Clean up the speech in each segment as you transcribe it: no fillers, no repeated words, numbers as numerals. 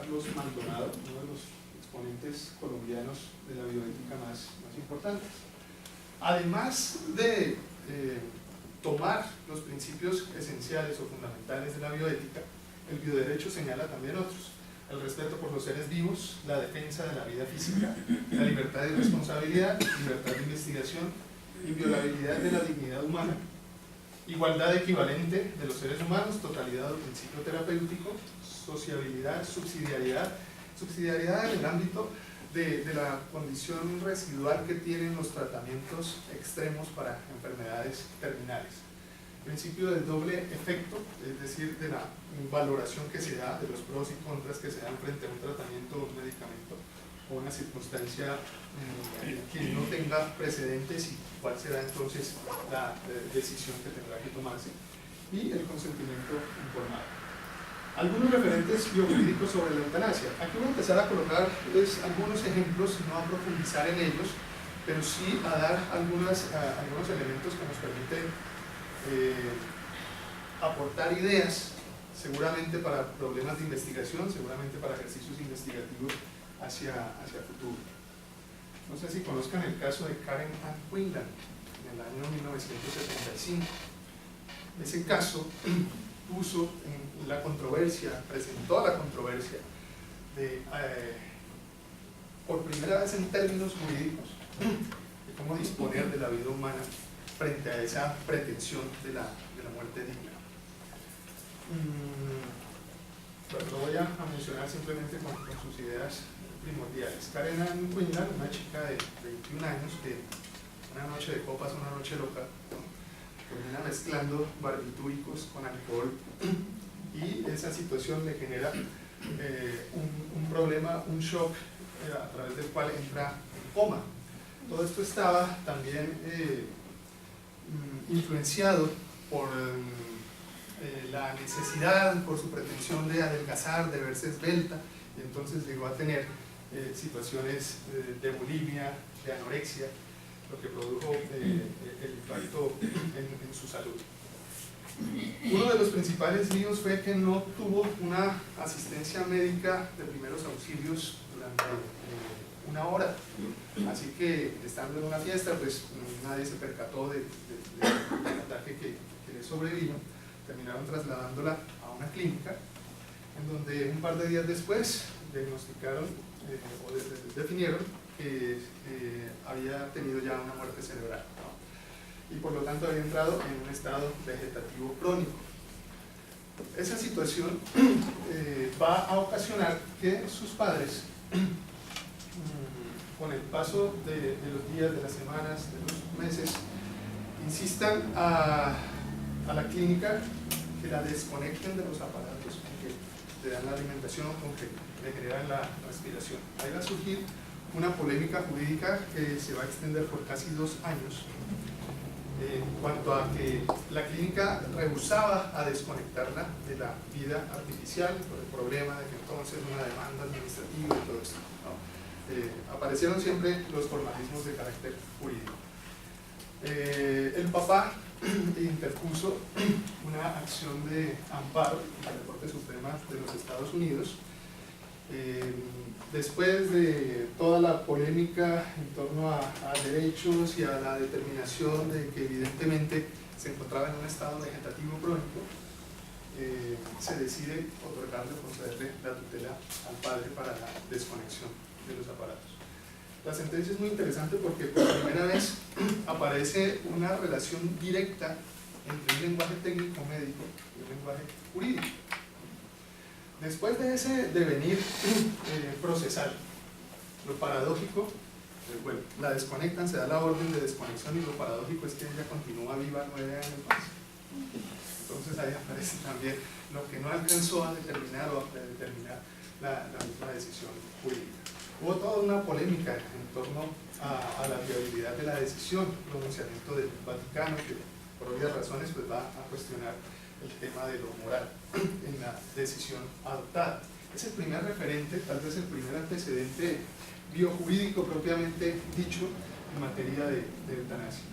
Carlos Maldonado, uno de los exponentes colombianos de la bioética más importantes. Además de tomar los principios esenciales o fundamentales de la bioética, el bioderecho señala también otros: el respeto por los seres vivos, la defensa de la vida física, la libertad y responsabilidad, libertad de investigación, inviolabilidad de la dignidad humana, igualdad equivalente de los seres humanos, totalidad o principio terapéutico, sociabilidad, subsidiariedad en el ámbito de la condición residual que tienen los tratamientos extremos para enfermedades terminales. Principio del doble efecto, es decir, de la valoración que se da de los pros y contras que se dan frente a un tratamiento o un medicamento o una circunstancia que no tenga precedentes, y cuál será entonces la decisión que tendrá que tomarse, y el consentimiento informado. Algunos referentes biojurídicos sobre la eutanasia. Aquí voy a empezar a colocar algunos ejemplos, no a profundizar en ellos, pero sí a dar algunos elementos que nos permiten aportar ideas, seguramente para problemas de investigación, seguramente para ejercicios investigativos hacia futuro. No sé si conozcan el caso de Karen Ann Quinlan en el año 1975. Ese caso puso en la controversia, presentó la controversia de, por primera vez en términos jurídicos, de cómo disponer de la vida humana frente a esa pretensión de la muerte digna. Pero lo voy a mencionar simplemente con sus ideas primordiales. Karen Ann Quinlan, una chica de 21 años que una noche de copas, una noche loca, termina mezclando barbitúricos con alcohol, y esa situación le genera un problema, un shock, a través del cual entra en coma. Todo esto estaba también influenciado por la necesidad, por su pretensión de adelgazar, de verse esbelta, y entonces llegó a tener situaciones de bulimia, de anorexia, lo que produjo el impacto en su salud. Uno de los principales líos fue que no tuvo una asistencia médica de primeros auxilios durante una hora, así que estando en una fiesta, pues nadie se percató del ataque que le sobrevino. Terminaron trasladándola a una clínica, en donde un par de días después diagnosticaron o definieron que había tenido ya una muerte cerebral, ¿no? Y por lo tanto había entrado en un estado vegetativo crónico. Esa situación va a ocasionar que sus padres, con el paso de los días, de las semanas, de los meses, insistan a la clínica que la desconecten de los aparatos con que le dan la alimentación, con que le generan la respiración. Ahí va a surgir una polémica jurídica que se va a extender por casi 2 años, en cuanto a que la clínica rehusaba a desconectarla de la vida artificial por el problema de que entonces una demanda administrativa y todo esto, ¿no? Aparecieron siempre los formalismos de carácter jurídico. El papá interpuso una acción de amparo en la Corte Suprema de los Estados Unidos. Después de toda la polémica en torno a derechos y a la determinación de que evidentemente se encontraba en un estado vegetativo crónico, se decide otorgarle o concederle la tutela al padre para la desconexión de los aparatos. La sentencia es muy interesante porque por primera vez aparece una relación directa entre un lenguaje técnico médico y un lenguaje jurídico. Después de ese devenir procesal, lo paradójico, bueno, la desconectan, se da la orden de desconexión, y lo paradójico es que ella continúa viva 9 años más. Entonces ahí aparece también lo que no alcanzó a determinar o a predeterminar la misma decisión jurídica. Hubo toda una polémica en torno a la viabilidad de la decisión, el pronunciamiento del Vaticano, que por obvias razones pues va a cuestionar el tema de lo moral en la decisión adoptada. Es el primer referente, tal vez el primer antecedente biojurídico propiamente dicho en materia de eutanasia.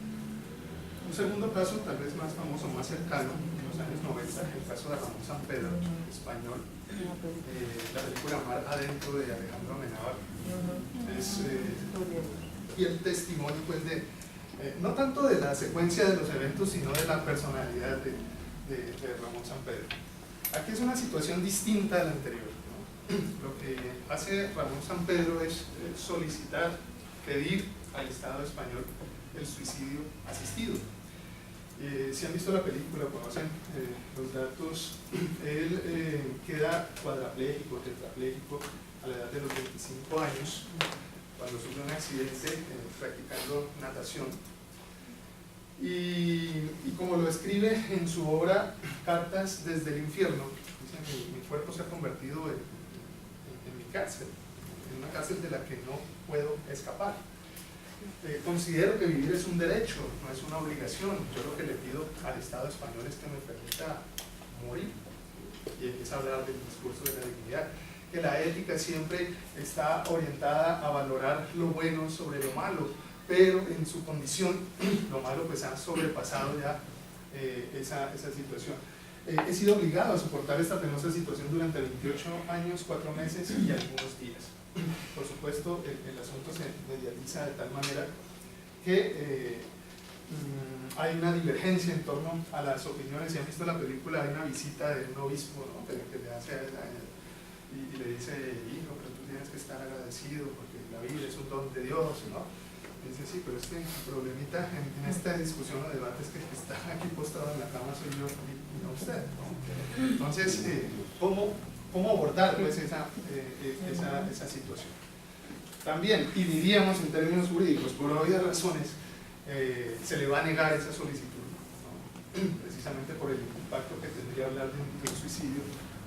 Un segundo caso, tal vez más famoso, más cercano, los años 90, el caso de Ramón Sampedro, español, la película Mar Adentro de Alejandro Amenábar, es el testimonio pues no tanto de la secuencia de los eventos, sino de la personalidad de Ramón Sampedro. Aquí es una situación distinta a la anterior, ¿no? Lo que hace Ramón Sampedro es solicitar, pedir al Estado español el suicidio asistido. Si han visto la película, conocen los datos, él queda cuadraplégico, tetrapléjico a la edad de los 25 años, cuando sufre un accidente practicando natación. Y como lo escribe en su obra Cartas desde el infierno, dice: mi cuerpo se ha convertido en mi cárcel, en una cárcel de la que no puedo escapar. Considero que vivir es un derecho, no es una obligación. Yo lo que le pido al Estado español es que me permita morir. Y empieza a hablar del discurso de la dignidad, que la ética siempre está orientada a valorar lo bueno sobre lo malo, pero en su condición lo malo pues ha sobrepasado ya esa situación. He sido obligado a soportar esta penosa situación durante 28 años, 4 meses y algunos días. Por supuesto, el asunto se mediatiza de tal manera que hay una divergencia en torno a las opiniones. Si han visto la película, hay una visita de un obispo, ¿no?, que le hace a él, y le dice: hijo, pero tú tienes que estar agradecido porque la vida es un don de Dios, ¿no? Y dice: sí, pero es que el problemita en esta discusión o debate es que el que está aquí postrado en la cama soy yo y no usted, ¿no? Entonces, ¿cómo abordar pues esa situación? También, y diríamos en términos jurídicos, por obvias razones, se le va a negar esa solicitud, ¿no?, precisamente por el impacto que tendría hablar de un suicidio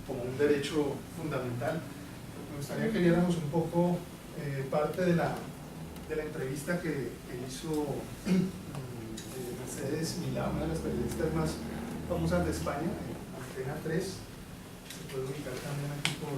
como un derecho fundamental. Me gustaría que viéramos un poco parte de la entrevista que hizo Mercedes Milá, una de las periodistas más famosas de España, en Antena 3. Se puede ubicar también aquí por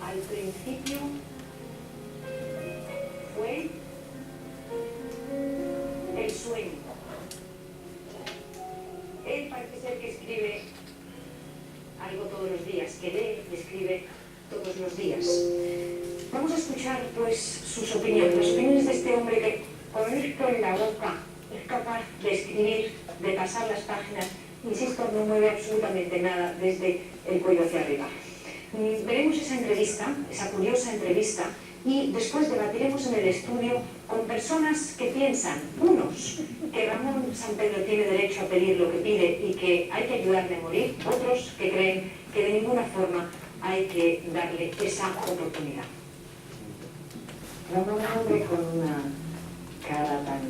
al principio fue el sueño. Él parece ser que escribe algo todos los días, que lee y escribe todos los días. Vamos a escuchar pues sus opiniones, las opiniones de este hombre que con esto en la boca es capaz de escribir, de pasar las páginas, insisto, no mueve absolutamente nada desde el cuello hacia arriba. Veremos esa entrevista, esa curiosa entrevista, y después debatiremos en el estudio con personas que piensan, unos, que Ramón Sampedro tiene derecho a pedir lo que pide y que hay que ayudarle a morir, otros que creen que de ninguna forma hay que darle esa oportunidad. Ramón, un hombre con una cara tan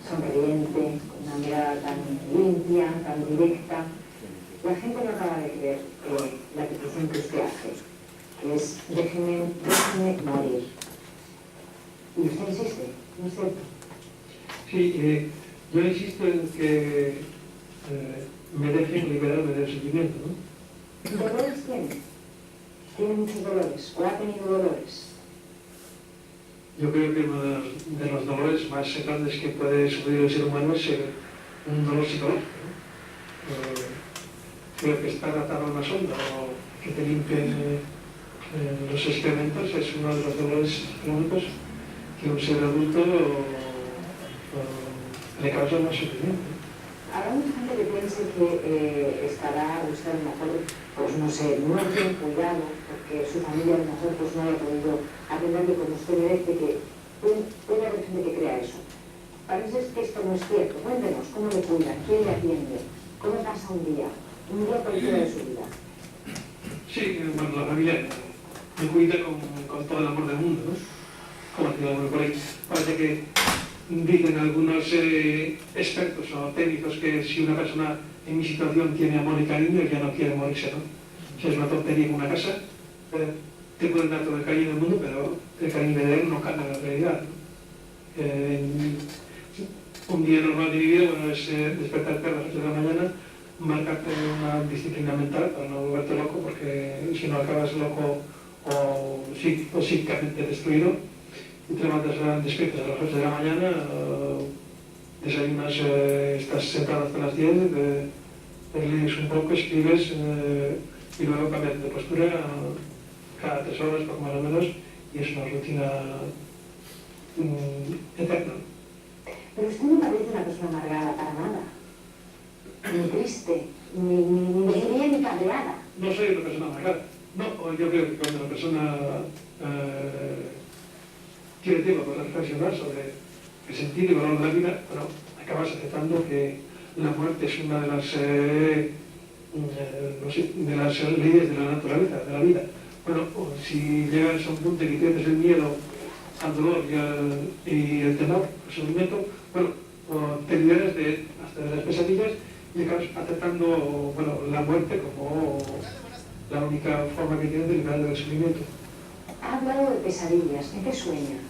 sonriente, con una mirada tan limpia, tan directa, la gente no acaba de creer la petición que usted hace, que es déjeme morir. Y usted insiste, ¿no es cierto? Sí, yo insisto en que me dejen liberarme del sentimiento, ¿no? ¿Dolores tiene? ¿Tiene muchos dolores? ¿O ha tenido dolores? Yo creo que uno de los dolores más grandes que puede sufrir el ser humano es un dolor psicológico, ¿no? Creo que estar atado a una sonda o que te limpien los excrementos es uno de los dolores crónicos que un ser adulto le causa más sufrimiento. Habrá mucha gente que piense que estará usted a lo mejor, pues no sé, no bien cuidado, porque su familia a lo mejor pues no haya podido atenderle como usted merece, que puede haber gente que crea eso. Parece que esto no es cierto. Cuéntenos, ¿cómo le cuidan? ¿Quién le atiende? ¿Cómo pasa un día cualquiera de su vida? Sí, bueno, la familia me cuida con todo el amor del mundo, ¿no? Como decía por ahí. Parece que dicen algunos expertos o técnicos que si una persona en mi situación tiene amor y cariño, ya no quiere morirse, ¿no? O sea, es una tontería en una casa, te pueden dar todo el cariño del mundo, pero el cariño de él no cambia la realidad, ¿no? un día normal de mi vida, bueno, es despertarte a las 8 de la mañana, marcarte una disciplina mental para no volverte loco, porque si no acabas loco o psíquicamente destruido, y te levantas despiertas a las 8 de la mañana, desayunas, estás sentado hasta las 10, lees un poco, escribes y luego cambias de postura cada 3 horas, poco más o menos, y es una rutina eterna. Pero usted no parece una persona amargada para nada, ni triste, ni fría ni cabreada. No soy una persona amargada. No, yo creo que cuando una persona tiene tiempo para reflexionar sobre el sentido y el valor de la vida, bueno, acabas aceptando que la muerte es una de las, de las leyes de la naturaleza, de la vida. Bueno, si llegas a un punto en que tienes el miedo al dolor y el temor al sufrimiento, bueno, te liberas hasta de las pesadillas y acabas aceptando, bueno, la muerte como la única forma que tienes de liberar del sufrimiento. Ha hablado de pesadillas. ¿En qué sueña?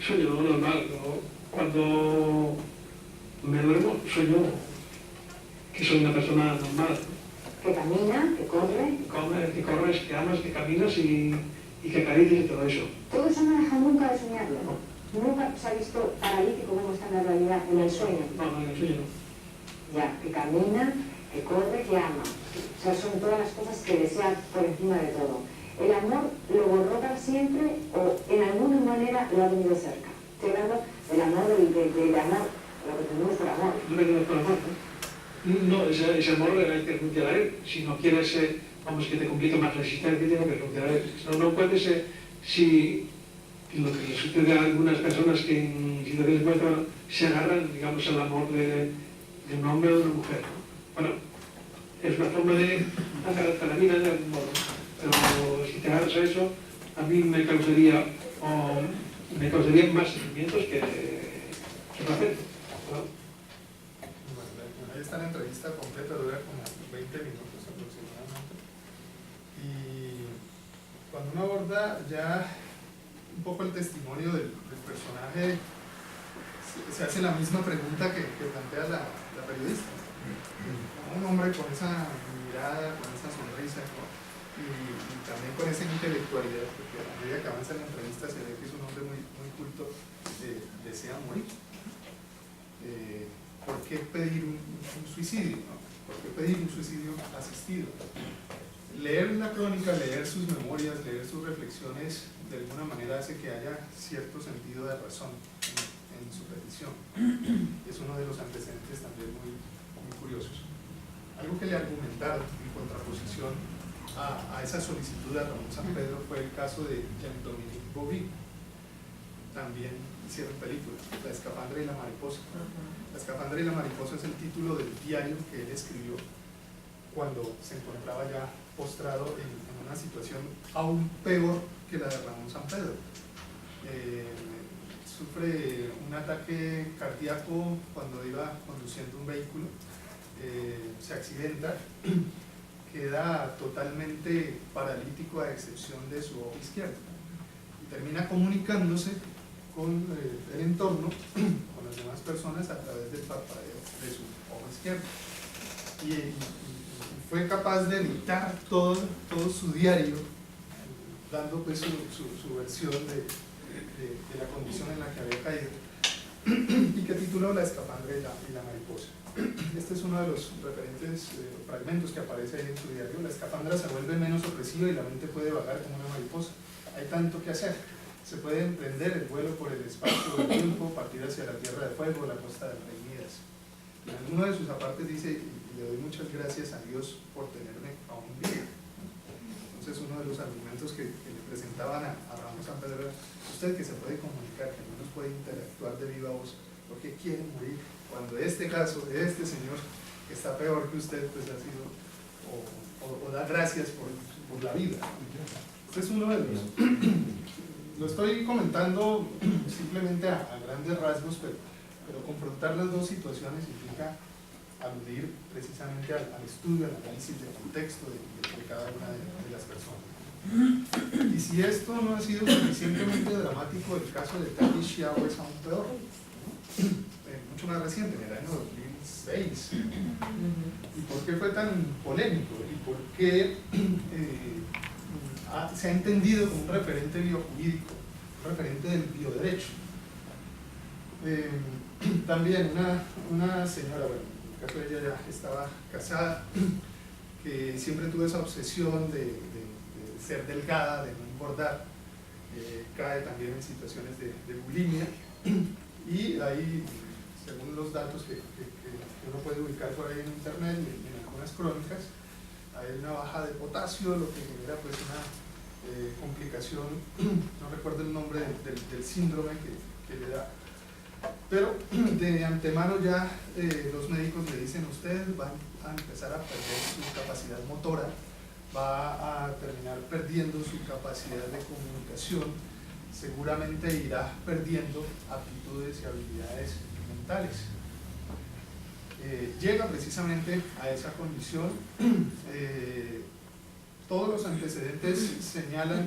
Sueño normal, ¿no? Cuando me duermo, sueño que soy una persona normal. Que camina, que corre. Que corres, que amas, que caminas y que acaricias y todo eso. Todo eso no deja nunca de soñarlo. Nunca se ha visto paralítico como está en la realidad, en el sueño. No, en el sueño no. Ya, que camina, que corre, que ama. O sea, son todas las cosas que desea por encima de todo. ¿El amor lo borró para siempre o en alguna manera lo ha tenido cerca? Estoy hablando del amor, del amor, lo que tenemos por amor. No me quedo por amor, ¿no? No, ese amor hay que renunciar a él. Si no quieres, vamos, que te complique más la existencia, tienes que renunciar a él. No puedes, si lo que le sucede a algunas personas que en situaciones muy se agarran, digamos, al amor de un hombre o de una mujer, ¿no? Bueno, es una forma de agarrarte a la vida de algún modo. Pero si te agarras a eso, a mí me causaría más sentimientos que placer, ¿no? Bueno, ahí está la entrevista completa, dura como 20 minutos aproximadamente. Y cuando uno aborda ya un poco el testimonio del personaje, se hace la misma pregunta que plantea la periodista. Un hombre con esa mirada, con esa sonrisa, y también con esa intelectualidad, porque a medida que avanza la entrevista se ve que es un hombre muy culto, desea morir. ¿Por qué pedir un suicidio? ¿No? ¿Por qué pedir un suicidio asistido? Leer la crónica, leer sus memorias, leer sus reflexiones, de alguna manera hace que haya cierto sentido de razón en su petición. Es uno de los antecedentes también muy curiosos. Algo que le argumentaron en contraposición a esa solicitud de Ramón Sampedro fue el caso de Jean-Dominique Bovy. También hicieron películas, La escafandra y la mariposa. La escafandra y la mariposa es el título del diario que él escribió cuando se encontraba ya postrado en una situación aún peor que la de Ramón Sampedro. Sufre un ataque cardíaco cuando iba conduciendo un vehículo, se accidenta, queda totalmente paralítico a excepción de su ojo izquierdo y termina comunicándose con el entorno, con las demás personas a través del parpadeo de su ojo izquierdo. Y fue capaz de editar todo su diario, dando pues su versión de la condición en la que había caído, y que tituló La escafandra y la mariposa. Este es uno de los referentes fragmentos que aparece ahí en su diario. La escafandra se vuelve menos opresiva y la mente puede vagar como una mariposa. Hay tanto que hacer. Se puede emprender el vuelo por el espacio del tiempo, partir hacia la tierra de fuego, la costa del rey Midas. En alguno de sus apartes dice, y le doy muchas gracias a Dios por tenerme aún vivo. Entonces uno de los argumentos que le presentaban a Ramón Sampedro era, usted que se puede comunicar, que no nos puede interactuar de viva voz, ¿por qué quiere morir? Cuando este caso de este señor, que está peor que usted, pues ha sido, o da gracias por la vida. Este es uno de los... Lo estoy comentando simplemente a grandes rasgos, pero confrontar las dos situaciones implica aludir precisamente al estudio, al análisis del contexto de cada una de las personas. Y si esto no ha sido suficientemente dramático, el caso de Tati Xiao es aún peor, ¿no? mucho más reciente, en el año 2006. ¿Y por qué fue tan polémico? ¿Y por qué se ha entendido como un referente biojurídico, un referente del bioderecho? También una señora, bueno, en el caso de ella ya estaba casada, que siempre tuvo esa obsesión de ser delgada, de no engordar, cae también en situaciones de bulimia, y ahí, según los datos que uno puede ubicar por ahí en internet y en algunas crónicas, hay una baja de potasio, lo que genera pues una complicación, no recuerdo el nombre del síndrome que le da, pero de antemano ya los médicos le dicen: usted va a empezar a perder su capacidad motora, va a terminar perdiendo su capacidad de comunicación, seguramente irá perdiendo aptitudes y habilidades mentales. Llega precisamente a esa condición. Todos los antecedentes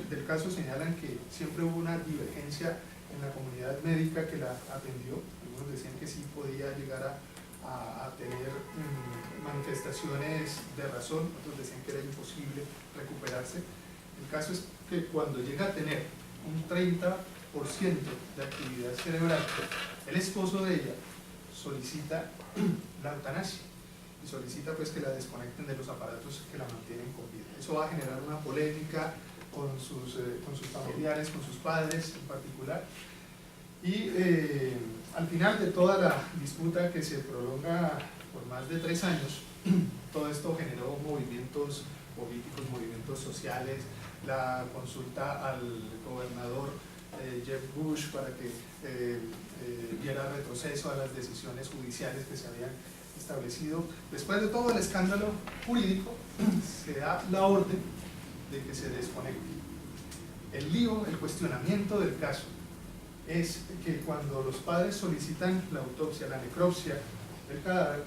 del caso señalan que siempre hubo una divergencia en la comunidad médica que la atendió. Algunos decían que sí podía llegar a tener manifestaciones de razón, otros decían que era imposible recuperarse. El caso es que cuando llega a tener un 30% de actividad cerebral, el esposo de ella solicita la eutanasia y solicita pues que la desconecten de los aparatos que la mantienen con vida. Eso va a generar una polémica con sus familiares, con sus padres en particular, y al final de toda la disputa, que se prolonga por más de 3 años, todo esto generó movimientos políticos, movimientos sociales, la consulta al gobernador Jeb Bush para que diera retroceso a las decisiones judiciales que se habían establecido. Después de todo el escándalo jurídico, se da la orden de que se desconecte. El lío, el cuestionamiento del caso es que cuando los padres solicitan la autopsia, la necropsia del cadáver,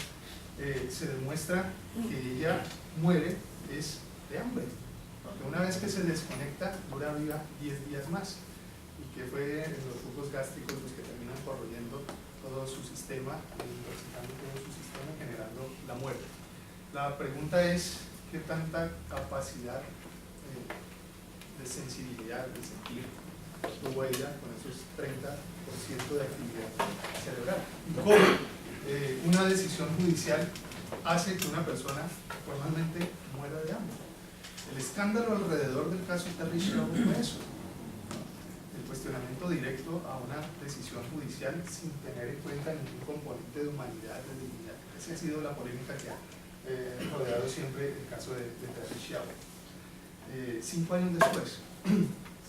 se demuestra que ella muere es de hambre, porque una vez que se desconecta dura viva 10 días más, y que fue en los jugos gástricos los que terminan corroyendo todo su sistema, intoxicando todo su sistema, generando la muerte. La pregunta es: ¿qué tanta capacidad de sensibilidad, de sentir tuvo ella con esos 30% de actividad cerebral? ¿Y cómo una decisión judicial hace que una persona formalmente muera de hambre? El escándalo alrededor del caso Terry Schiavo fue eso, el cuestionamiento directo a una decisión judicial sin tener en cuenta ningún componente de humanidad, de dignidad. Esa ha sido la polémica que ha rodeado siempre el caso de Terry Schiavo. 5 años después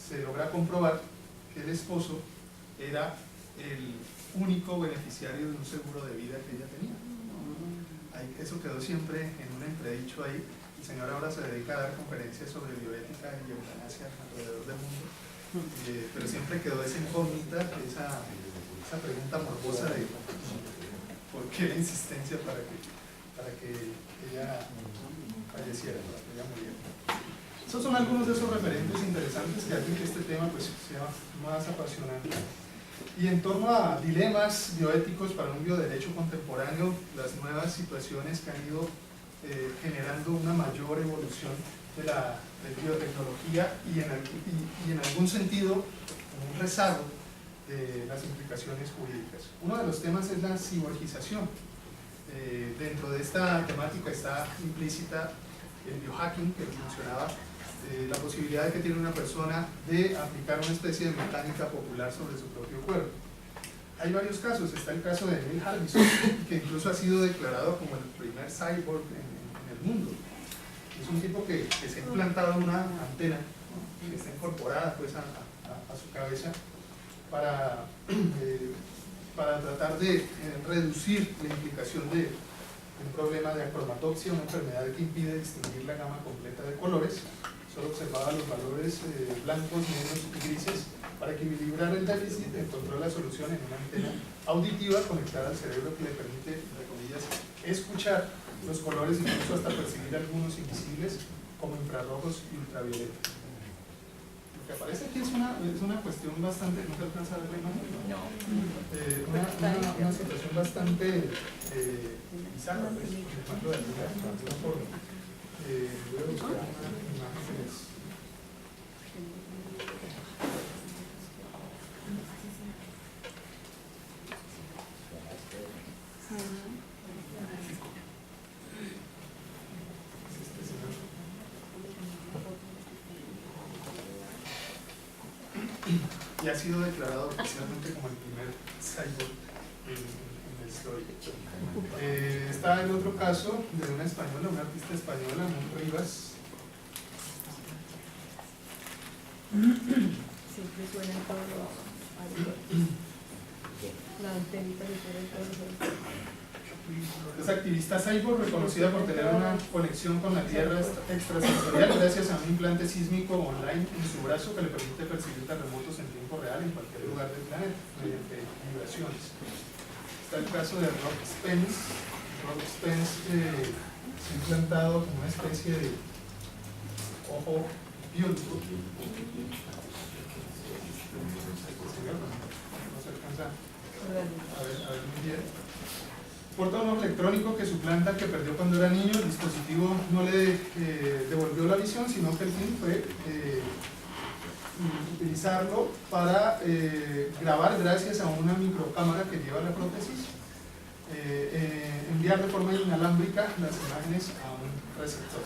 se logra comprobar que el esposo era el único beneficiario de un seguro de vida que ella tenía. Eso quedó siempre en un entredicho ahí. El señor ahora se dedica a dar conferencias sobre bioética y eutanasia alrededor del mundo, pero siempre quedó esa incógnita, esa pregunta morbosa de por qué la insistencia para que ella falleciera, para que ella muriera. Esos son algunos de esos referentes interesantes que hacen que este tema pues sea más apasionante. Y en torno a dilemas bioéticos para un bioderecho contemporáneo, las nuevas situaciones que han ido generando una mayor evolución de la biotecnología y en algún sentido un rezago de las implicaciones jurídicas. Uno de los temas es la ciborgización. Dentro de esta temática está implícita el biohacking que mencionaba, la posibilidad de que tiene una persona de aplicar una especie de mecánica popular sobre su propio cuerpo. Hay varios casos. Está el caso de Neil Harbison, que incluso ha sido declarado como el primer cyborg en el mundo. Es un tipo que se ha implantado una antena, ¿no?, que está incorporada pues, a su cabeza para tratar de reducir la implicación de un problema de acromatopsia, una enfermedad que impide distinguir la gama completa de colores. Solo observaba los valores blancos, negros y grises. Para equilibrar el déficit, encontró la solución en una antena auditiva conectada al cerebro que le permite, entre comillas, escuchar los colores, incluso hasta percibir algunos invisibles como infrarrojos y ultravioleta. que aparece aquí es una cuestión bastante, no se alcanza a ver la imagen, ¿no? Una situación bastante bizarra, pues, llamarlo de alguna forma. Voy a buscar una imagen que les... Y ha sido declarado oficialmente como el primer cyborg en la historia. Está el otro caso de una española, una artista española, Mon Rivas. Siempre suenan todos los la antenita que suena en todos los... Es activista cyborg reconocida por tener una conexión con la Tierra extrasensorial gracias a un implante sísmico online en su brazo que le permite percibir terremotos en tiempo real en cualquier lugar del planeta mediante vibraciones. Está el caso de Rob Spence. Rob Spence se ha implantado como una especie de ojo biónico. No se alcanza a ver muy bien. Porta un ojo electrónico que suplanta que perdió cuando era niño. El dispositivo no le devolvió la visión, sino que el fin fue utilizarlo para grabar gracias a una microcámara que lleva la prótesis, enviar de forma inalámbrica las imágenes a un receptor.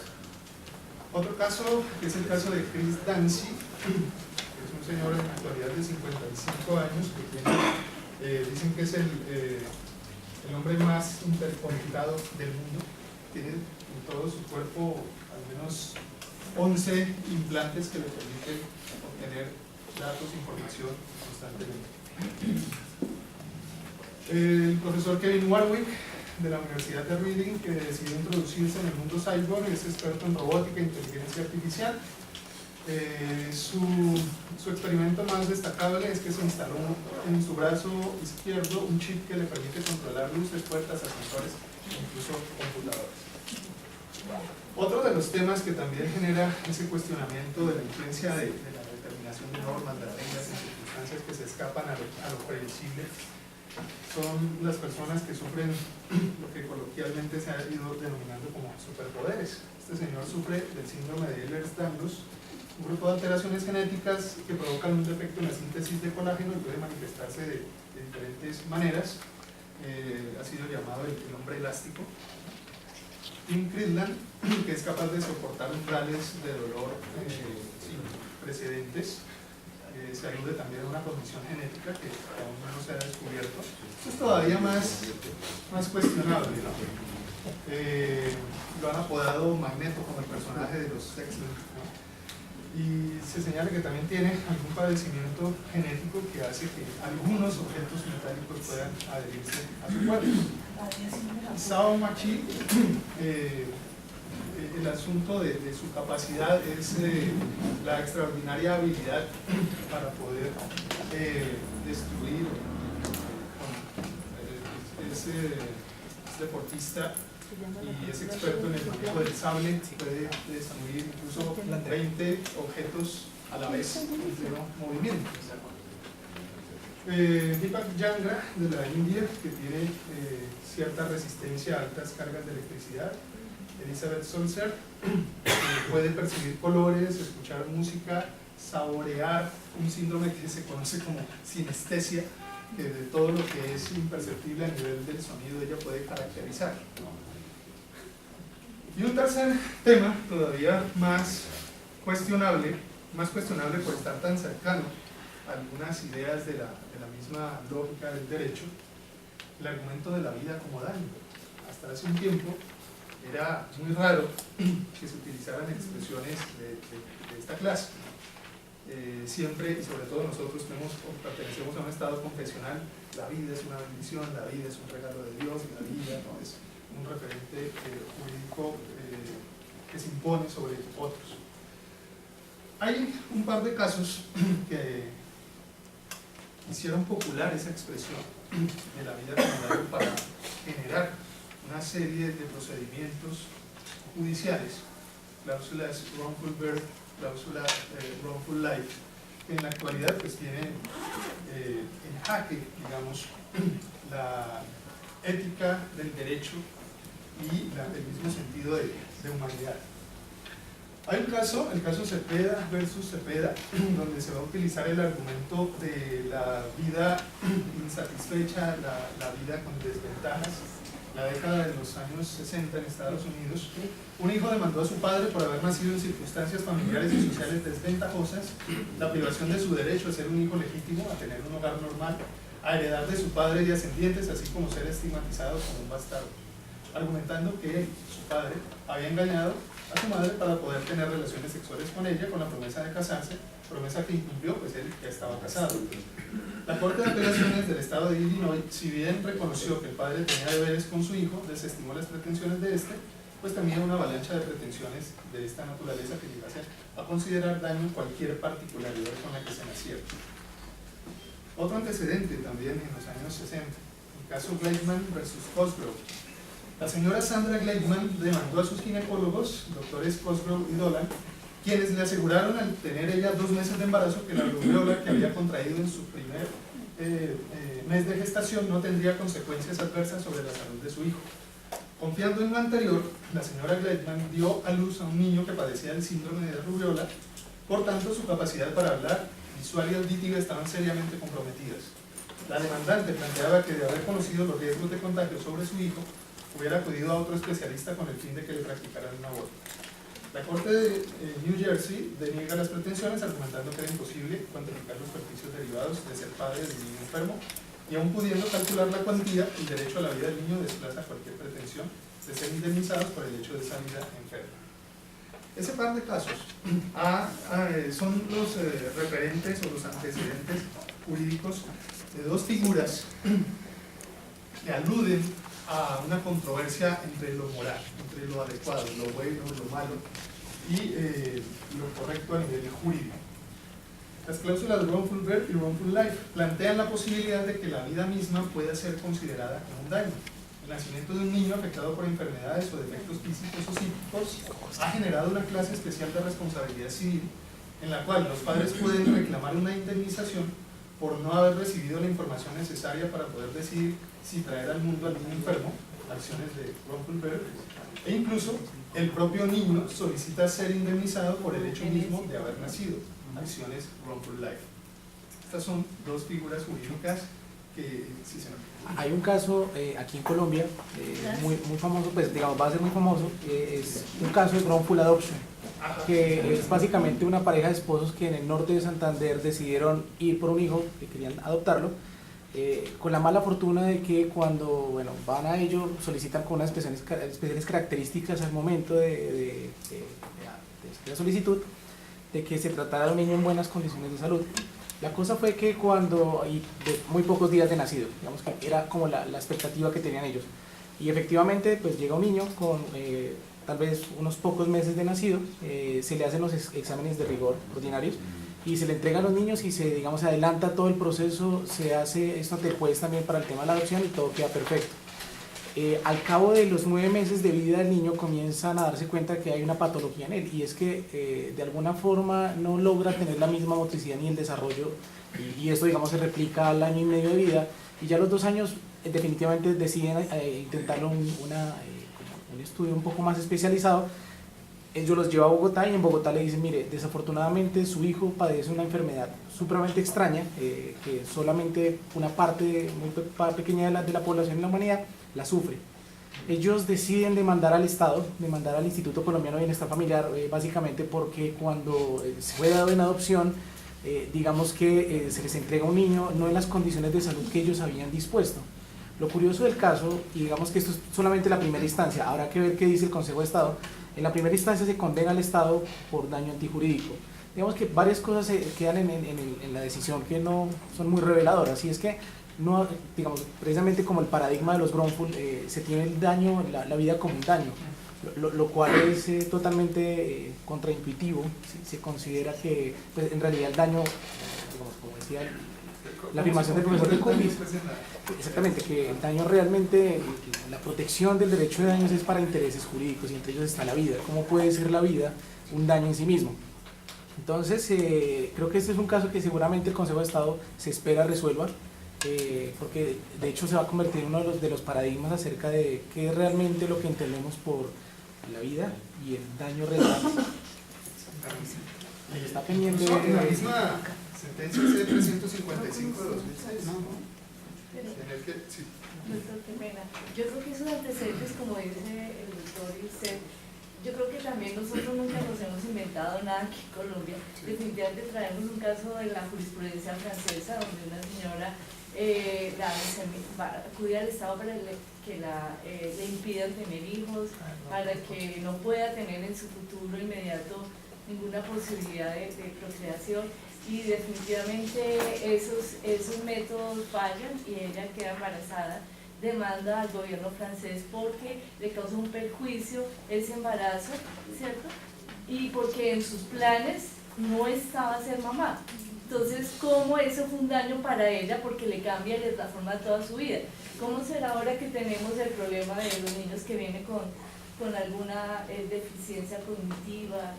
Otro caso, que es el caso de Chris Dancy, que es un señor en la actualidad de 55 años, que tiene, dicen que es el hombre más interconectado del mundo. Tiene en todo su cuerpo al menos 11 implantes que le permiten obtener datos e información constantemente. El profesor Kevin Warwick de la Universidad de Reading, que decidió introducirse en el mundo cyborg, es experto en robótica e inteligencia artificial. Su experimento más destacable es que se instaló en su brazo izquierdo un chip que le permite controlar luces, puertas, ascensores e incluso computadores. Otro de los temas que también genera ese cuestionamiento de la influencia de la determinación de normas, de reglas en circunstancias que se escapan a lo previsible son las personas que sufren lo que coloquialmente se ha ido denominando como superpoderes. Este señor sufre del síndrome de Ehlers-Danlos, un grupo de alteraciones genéticas que provocan un defecto en la síntesis de colágeno y puede manifestarse de diferentes maneras. Ha sido llamado el hombre elástico. Tim Cridland, que es capaz de soportar umbrales de dolor sin precedentes, se alude también a una condición genética que aún no se ha descubierto. Esto es todavía más cuestionable, ¿no? Lo han apodado Magneto como el personaje de los X-Men, ¿no? Y se señala que también tiene algún padecimiento genético que hace que algunos objetos metálicos puedan adherirse a su cuerpo. Sao Machi, el asunto de su capacidad es la extraordinaria habilidad para poder destruir. Es deportista y es experto en el manejo del sable, puede destruir incluso 20 objetos a la vez en pleno movimiento. Deepak Jangra, de la India, que tiene cierta resistencia a altas cargas de electricidad. Elizabeth Solzer, puede percibir colores, escuchar música, saborear un síndrome que se conoce como sinestesia, que de todo lo que es imperceptible a nivel del sonido ella puede caracterizar. Y un tercer tema, todavía más cuestionable por estar tan cercano a algunas ideas de la misma lógica del derecho, el argumento de la vida como daño. Hasta hace un tiempo era muy raro que se utilizaran expresiones de esta clase. Siempre, y sobre todo nosotros que pertenecemos a un estado confesional, la vida es una bendición, la vida es un regalo de Dios, y la vida no es un referente jurídico que se impone sobre otros. Hay un par de casos que hicieron popular esa expresión de la vida como daño para generar una serie de procedimientos judiciales. cláusulas wrongful birth, cláusula wrongful life, que en la actualidad pues tienen en jaque, digamos, la ética del derecho y el mismo sentido de humanidad. Hay un caso, el caso Cepeda versus Cepeda, donde se va a utilizar el argumento de la vida insatisfecha, la vida con desventajas. La década de los años 60 en Estados Unidos, un hijo demandó a su padre por haber nacido en circunstancias familiares y sociales desventajosas, la privación de su derecho a ser un hijo legítimo, a tener un hogar normal, a heredar de su padre y ascendientes, así como ser estigmatizado como un bastardo, argumentando que él, su padre, había engañado a su madre para poder tener relaciones sexuales con ella con la promesa de casarse, promesa que incumplió, pues él ya estaba casado. La Corte de Apelaciones del Estado de Illinois, si bien reconoció que el padre tenía deberes con su hijo, desestimó las pretensiones de este, pues también una avalancha de pretensiones de esta naturaleza que llegase a considerar daño cualquier particularidad con la que se naciera. Otro antecedente también en los años 60, el caso Gleitman versus Cosgrove. La señora Sandra Gleitman demandó a sus ginecólogos, doctores Cosgrove y Dolan, quienes le aseguraron al tener ella 2 meses de embarazo que la rubiola que había contraído en su primer mes de gestación no tendría consecuencias adversas sobre la salud de su hijo. Confiando en lo anterior, la señora Gleitman dio a luz a un niño que padecía del síndrome de rubiola, por tanto su capacidad para hablar, visual y auditiva estaban seriamente comprometidas. La demandante planteaba que de haber conocido los riesgos de contagio sobre su hijo, hubiera acudido a otro especialista con el fin de que le practicaran un aborto. La Corte de New Jersey deniega las pretensiones argumentando que era imposible cuantificar los perjuicios derivados de ser padre de un niño enfermo y aún pudiendo calcular la cuantía, el derecho a la vida del niño desplaza cualquier pretensión de ser indemnizados por el hecho de esa vida enferma. Ese par de casos son los referentes o los antecedentes jurídicos de 2 figuras que aluden a una controversia entre lo moral, entre lo adecuado, lo bueno, lo malo y lo correcto a nivel jurídico. Las cláusulas wrongful birth y wrongful life plantean la posibilidad de que la vida misma pueda ser considerada como un daño. El nacimiento de un niño afectado por enfermedades o defectos físicos o psíquicos ha generado una clase especial de responsabilidad civil en la cual los padres pueden reclamar una indemnización por no haber recibido la información necesaria para poder decidir si traer al mundo al niño enfermo, acciones de wrongful birth, e incluso el propio niño solicita ser indemnizado por el hecho mismo de haber nacido, acciones wrongful life. Estas son 2 figuras jurídicas que sí se notan. Hay un caso aquí en Colombia muy famoso, pues digamos va a ser muy famoso, es un caso de wrongful adoption, que es básicamente una pareja de esposos que en el norte de Santander decidieron ir por un hijo, que querían adoptarlo, con la mala fortuna de que cuando van a ello solicitan con unas especiales características al momento de la solicitud de que se tratara de un niño en buenas condiciones de salud. La cosa fue que de muy pocos días de nacido, digamos que era como la expectativa que tenían ellos, y efectivamente pues llega un niño con tal vez unos pocos meses de nacido, se le hacen los exámenes de rigor ordinarios y se le entregan a los niños y se adelanta todo el proceso, se hace esto ante el juez también para el tema de la adopción y todo queda perfecto. Al cabo de los 9 meses de vida del niño comienzan a darse cuenta que hay una patología en él, y es que de alguna forma no logra tener la misma motricidad ni el desarrollo, y esto se replica al año y medio de vida, y ya a los 2 años definitivamente deciden intentarlo un estudio un poco más especializado. Ellos los lleva a Bogotá y en Bogotá le dicen, mire, desafortunadamente su hijo padece una enfermedad supremamente extraña, que solamente una parte muy pequeña de la población en la humanidad la sufre. Ellos deciden demandar al Estado, demandar al Instituto Colombiano de Bienestar Familiar, básicamente porque cuando se fue dado en adopción, digamos que se les entrega un niño no en las condiciones de salud que ellos habían dispuesto. Lo curioso del caso, y digamos que esto es solamente la primera instancia, habrá que ver qué dice el Consejo de Estado. En la primera instancia se condena al Estado por daño antijurídico. Digamos que varias cosas se quedan en la decisión que no son muy reveladoras, y es que no, digamos, precisamente como el paradigma de los wrongful, se tiene el daño, la vida como un daño, lo cual es totalmente contraintuitivo. Se considera que pues, en realidad el daño, digamos, como decía la afirmación del profesor de Combis, exactamente, que el daño realmente, la protección del derecho de daños es para intereses jurídicos y entre ellos está la vida. ¿Cómo puede ser la vida un daño en sí mismo? Entonces, creo que este es un caso que seguramente el Consejo de Estado se espera resuelva, porque de hecho se va a convertir en uno de los paradigmas acerca de qué es realmente lo que entendemos por la vida y el daño real. Está pendiente en la misma sentencia C-355 de 2006, ¿no? En el que, sí. Doctor, qué pena. Yo creo que esos antecedentes, como dice el doctor y usted, yo creo que también nosotros nunca nos hemos inventado nada aquí en Colombia. Definitivamente traemos un caso de la jurisprudencia francesa, donde una señora acude al Estado para que le impidan tener hijos, para que no pueda tener en su futuro inmediato ninguna posibilidad de procreación, y definitivamente esos métodos fallan y ella queda embarazada. Demanda al gobierno francés porque le causa un perjuicio ese embarazo, ¿cierto? Y porque en sus planes no estaba ser mamá. Entonces, ¿cómo eso fue un daño para ella? Porque le cambia y le transforma toda su vida. ¿Cómo será ahora que tenemos el problema de los niños que vienen con alguna deficiencia cognitiva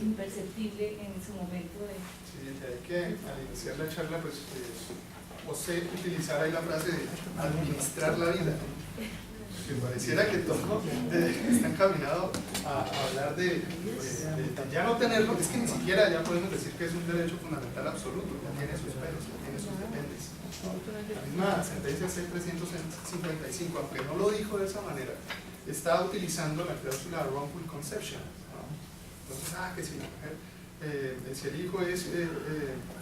imperceptible en su momento de... Sí, hay que, al iniciar la charla, pues, José utilizar ahí la frase de administrar la vida, que pareciera que todo está encaminado a hablar de ya no tenerlo. Es que ni siquiera ya podemos decir que es un derecho fundamental absoluto, ya tiene sus peros, ya tiene sus dependes. La misma sentencia C-355, aunque no lo dijo de esa manera, está utilizando la cláusula wrongful conception, ¿no? Entonces, que si la mujer, si el hijo es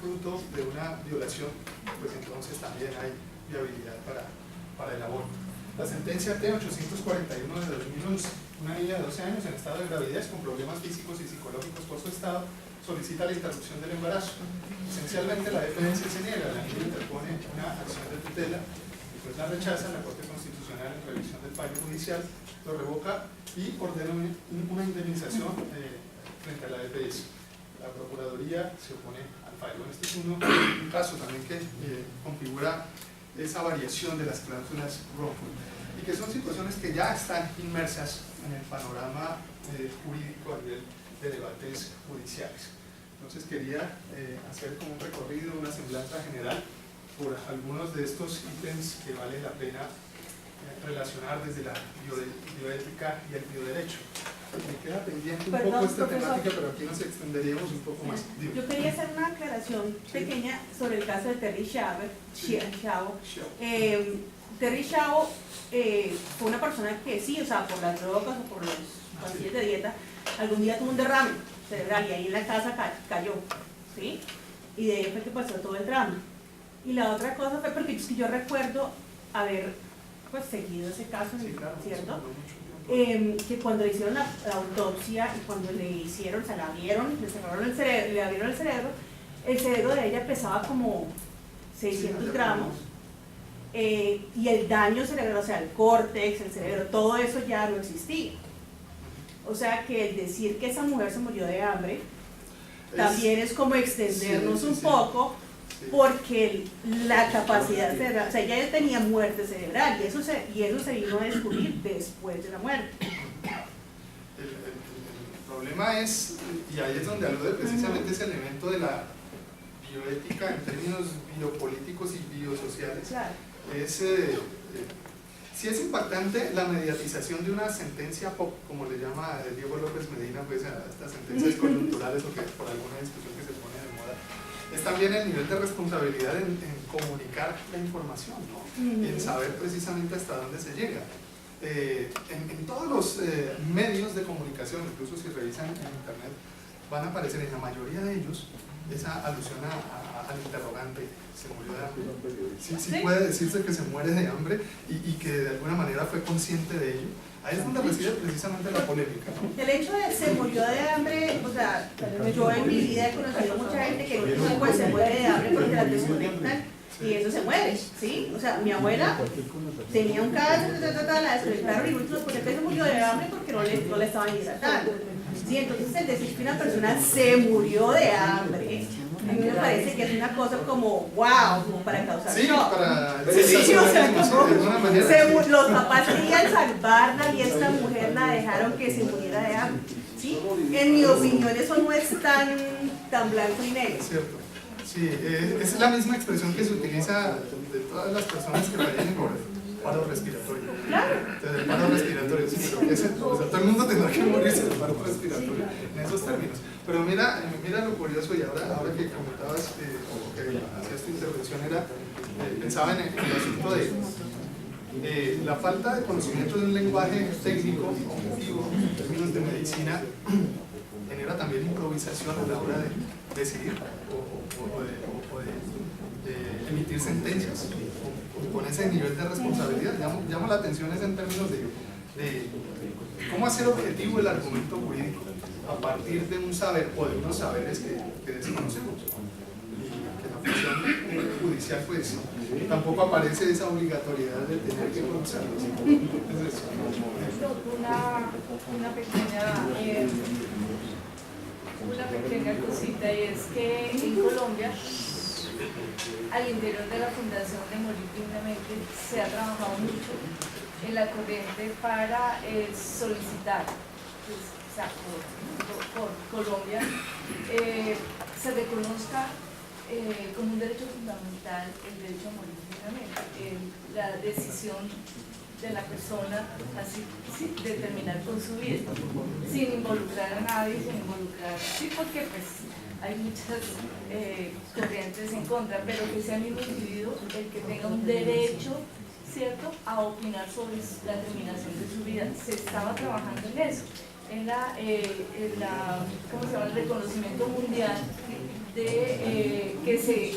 fruto de una violación, pues entonces también hay viabilidad para el aborto. La sentencia T-841 de 2011, una niña de 12 años en estado de gravidez con problemas físicos y psicológicos por su estado, solicita la interrupción del embarazo. Esencialmente la EPS se niega, la niña interpone una acción de tutela, después la rechaza, la Corte Constitucional en revisión del fallo judicial lo revoca y ordena una indemnización frente a la EPS. La Procuraduría se opone al fallo. Este es un caso también que configura esa variación de las cláusulas wrongful y que son situaciones que ya están inmersas en el panorama jurídico a nivel de debates judiciales. Entonces quería hacer como un recorrido, una semblanza general por algunos de estos ítems que vale la pena relacionar desde la bioética y el bioderecho. Me queda pendiente un poco esta temática, pero aquí nos extenderíamos un poco más. Yo quería hacer una aclaración pequeña sobre el caso de Terry Schiavo. Terry Schiavo fue una persona que sí, o sea, por las drogas o por los pastillas de dieta, algún día tuvo un derrame cerebral y ahí en la casa cayó, ¿sí? Y de ahí fue que pasó todo el drama. Y la otra cosa fue porque es que yo recuerdo haber pues seguido ese caso, sí, claro, ¿cierto? Que cuando le hicieron la autopsia y cuando le hicieron, o sea, la abrieron, le cerraron el cerebro, le abrieron el cerebro de ella pesaba como 600 gramos, y el daño cerebral, o sea, el córtex, el cerebro, todo eso ya no existía. O sea que el decir que esa mujer se murió de hambre también es como extendernos un poco, porque la capacidad cerebral, o sea, ella ya tenía muerte cerebral y eso se vino a descubrir después de la muerte. El problema es, y ahí es donde alude precisamente ese elemento de la bioética en términos biopolíticos y biosociales, claro. Sí es impactante la mediatización de una sentencia pop, como le llama Diego López Medina, pues a estas sentencias coyunturales o que por alguna discusión que se pone de moda. Es también el nivel de responsabilidad en comunicar la información, ¿no? En saber precisamente hasta dónde se llega. En todos los medios de comunicación, incluso si revisan en internet, van a aparecer en la mayoría de ellos esa alusión al interrogante: ¿se murió de hambre? Sí puede decirse que se muere de hambre y que de alguna manera fue consciente de ello. Ahí es donde reside precisamente la polémica, ¿no? El hecho de se murió de hambre, o sea, yo en mi vida he conocido mucha gente que pues, se muere de hambre porque la desconectan y eso se muere, ¿sí? O sea, mi abuela tenía un cáncer, la desconectaron y último después se murió de hambre porque no le estaban hidratando. Sí, entonces el decir que una persona se murió de hambre A mí me parece que es una cosa como wow, como para causar Sí, shock. para Sí, o sea, como, de alguna manera. según los papás querían salvarla y esta mujer la dejaron que se muriera de hambre. ¿Sí? En mi opinión eso no es tan blanco y negro. Es cierto. Sí, esa es la misma expresión que se utiliza de todas las personas que fallecen por paro respiratorio. Claro. Entonces, el paro respiratorio, sí, pero o sea, todo el mundo tendrá que morirse del paro respiratorio en esos términos. Pero mira lo curioso, y ahora que comentabas, o que hacías tu intervención, pensaba en el asunto de la falta de conocimiento de un lenguaje técnico, objetivo, en términos de medicina, genera también improvisación a la hora de decidir o de emitir sentencias con ese nivel de responsabilidad. Llama la atención en términos de cómo hacer objetivo el argumento jurídico a partir de un saber o de unos saberes que desconocemos. Que la función judicial pues tampoco aparece esa obligatoriedad de tener que conocerlos. Entonces, una pequeña cosita, y es que en Colombia, al interior de la Fundación de Morir Dignamente, se ha trabajado mucho en la corriente para solicitar, pues, o sea, por Colombia, se reconozca como un derecho fundamental el derecho a morir dignamente, la decisión de la persona así de terminar con su vida, sin involucrar a nadie, sí, porque pues hay muchas corrientes en contra, pero que sea el mismo individuo el que tenga un derecho, ¿cierto?, a opinar sobre la terminación de su vida. Se estaba trabajando en eso, ¿cómo se llama?, el reconocimiento mundial de que se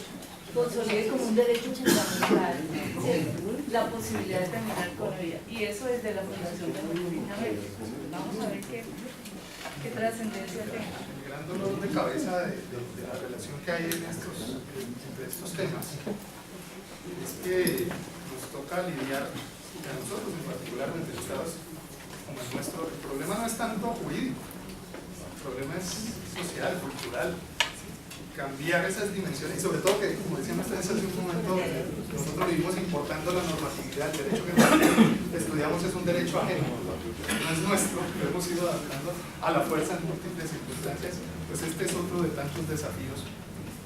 consolide como un derecho fundamental, ¿cierto?, la posibilidad de terminar con la vida. Y eso es de la Fundación de Morir Dignamente. Vamos a ver qué trascendencia tenga. el gran dolor de cabeza de la relación que hay entre estos temas es que nos toca lidiar, y a nosotros en particular, entre estados como el nuestro. El problema no es tanto jurídico, el problema es social, cultural. Cambiar esas dimensiones, y sobre todo que, como decían ustedes hace un momento, nosotros vivimos importando la normatividad. El derecho que estudiamos es un derecho ajeno, no es nuestro, lo hemos ido adaptando a la fuerza en múltiples circunstancias. Pues este es otro de tantos desafíos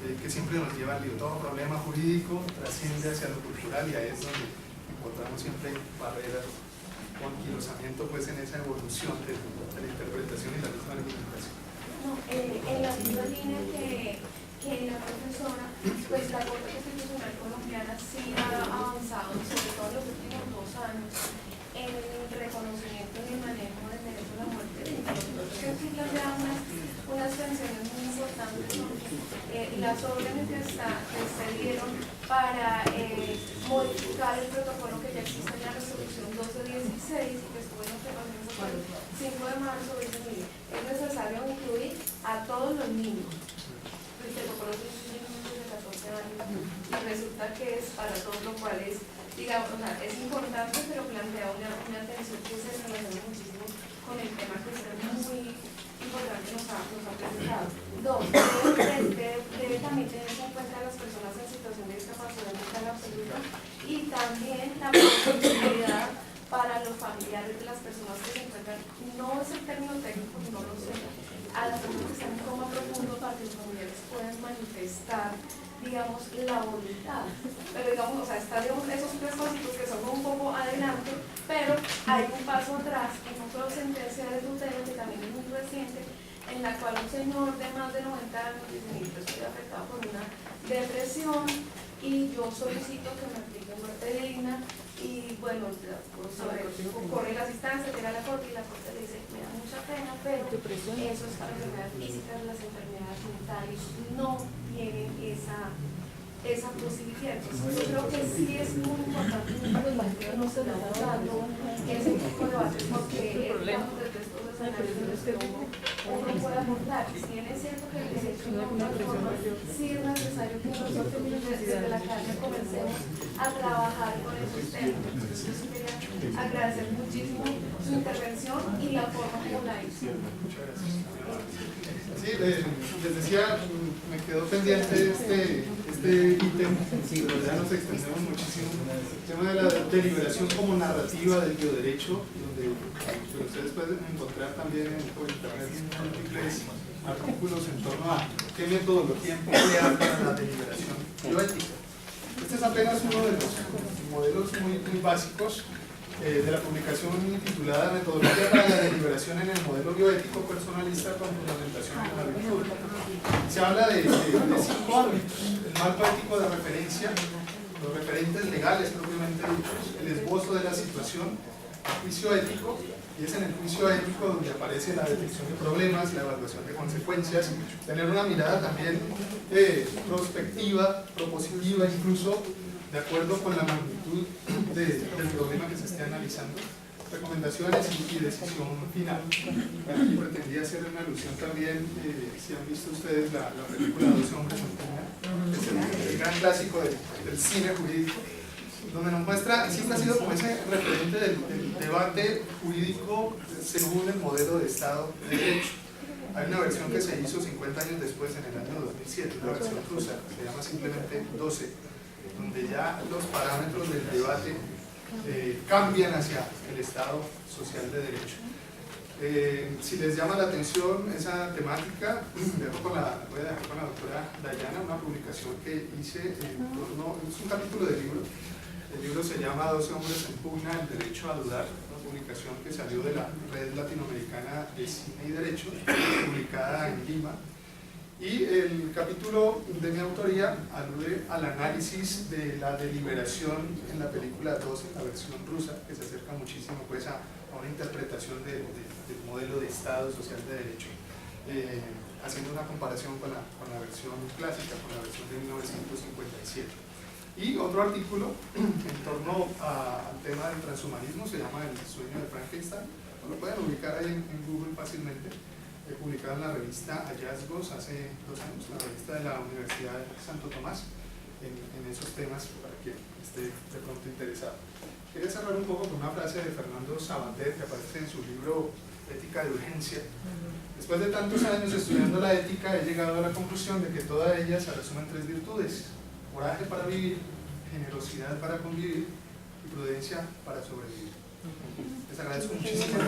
que siempre nos lleva al lío. Todo problema jurídico trasciende hacia lo cultural, y ahí es donde encontramos siempre barreras o anquilosamiento pues en esa evolución de la interpretación y la misma argumentación. No, en la misma línea que la profesora, pues la Corte Constitucional colombiana sí ha avanzado, sobre todo en los últimos 2 años, en el reconocimiento y el manejo del derecho a la muerte. Creo que ya unas tensiones muy importantes, las órdenes que se dieron para modificar el protocolo que ya existe en la resolución 1216 y que estuvo en observación hasta el 5 de marzo de 2000. Es necesario incluir a todos los niños. El protocolo es de niños de 14 años y resulta que es para todos, lo cual es, digamos, o sea, es importante, pero plantea una atención que se relaciona muchísimo con el tema que es muy importante nos ha presentado. 2, debe también tenerse en cuenta a las personas en situación de discapacidad mental absoluta y también la posibilidad para los familiares de las personas que se encuentran, no es el término técnico, no lo sé, a las personas que están en coma profundo para que los familiares puedan manifestar, digamos, la voluntad. Pero digamos, o sea, estaríamos esos 3 pasitos que son un poco adelante, pero hay un paso atrás en un juego sentencia de tutela que también es muy reciente, en la cual un señor de más de 90 años dice: yo estoy afectado por una depresión y yo solicito que me apliquen muerte digna. Y bueno, corre las instancias, llega a la corte y la corte le dice: me da mucha pena, pero eso es para enfermedades físicas, las enfermedades mentales no tienen esa posibilidad. Entonces yo creo que sí es muy importante que no se nos dando ese tipo de debates, porque desde estos personales que uno puede aportar. Si bien es cierto que el derecho de alguna forma sí es necesario que nosotros desde la calle comencemos a trabajar con esos temas. Entonces yo quería agradecer muchísimo su intervención y la forma como la hizo. Muchas gracias. Sí, les decía, me quedó pendiente este ítem, pero ya nos extendemos muchísimo. El tema de la deliberación como narrativa del bioderecho, donde ustedes pueden encontrar también por internet múltiples artículos en torno a qué metodología emplear para la deliberación bioética. Este es apenas uno de los modelos muy básicos de la publicación titulada Metodología para la deliberación en el modelo bioético personalista con fundamentación en la virtud. Se habla de 5 ámbitos: el marco ético de referencia, los referentes legales propiamente dichos, el esbozo de la situación, el juicio ético, y es en el juicio ético donde aparece la detección de problemas, la evaluación de consecuencias, tener una mirada también prospectiva, propositiva, incluso de acuerdo con la magnitud del problema que se esté analizando, recomendaciones y decisión final. Aquí pretendía hacer una alusión también, si han visto ustedes la película 12 hombres en pugna, que es el gran clásico del cine jurídico, donde nos muestra, siempre ha sido como ese referente del debate jurídico según el modelo de Estado de Derecho. Hay una versión que se hizo 50 años después, en el año 2007, una versión rusa, que se llama simplemente 12, donde ya los parámetros del debate cambian hacia el Estado social de derecho. Si les llama la atención esa temática, voy a dejar con la doctora Dayana una publicación que hice en torno, es un capítulo del libro. El libro se llama 12 hombres en pugna, el derecho a dudar, una publicación que salió de la Red Latinoamericana de Cine y Derecho, publicada en Lima. Y el capítulo de mi autoría alude al análisis de la deliberación en la película 12, la versión rusa, que se acerca muchísimo pues, a una interpretación del modelo de Estado social de derecho, haciendo una comparación con la versión clásica, con la versión de 1957. Y otro artículo en torno al tema del transhumanismo se llama El sueño de Frankenstein. Lo pueden ubicar ahí en Google fácilmente. He publicado en la revista Hallazgos hace 2 años, la revista de la Universidad de Santo Tomás, en esos temas para quien esté de pronto interesado. Quería cerrar un poco con una frase de Fernando Sabater que aparece en su libro Ética de Urgencia. Después de tantos años estudiando la ética, he llegado a la conclusión de que toda ella se resume en 3 virtudes: coraje para vivir, generosidad para convivir y prudencia para sobrevivir. Les agradezco muchísimo.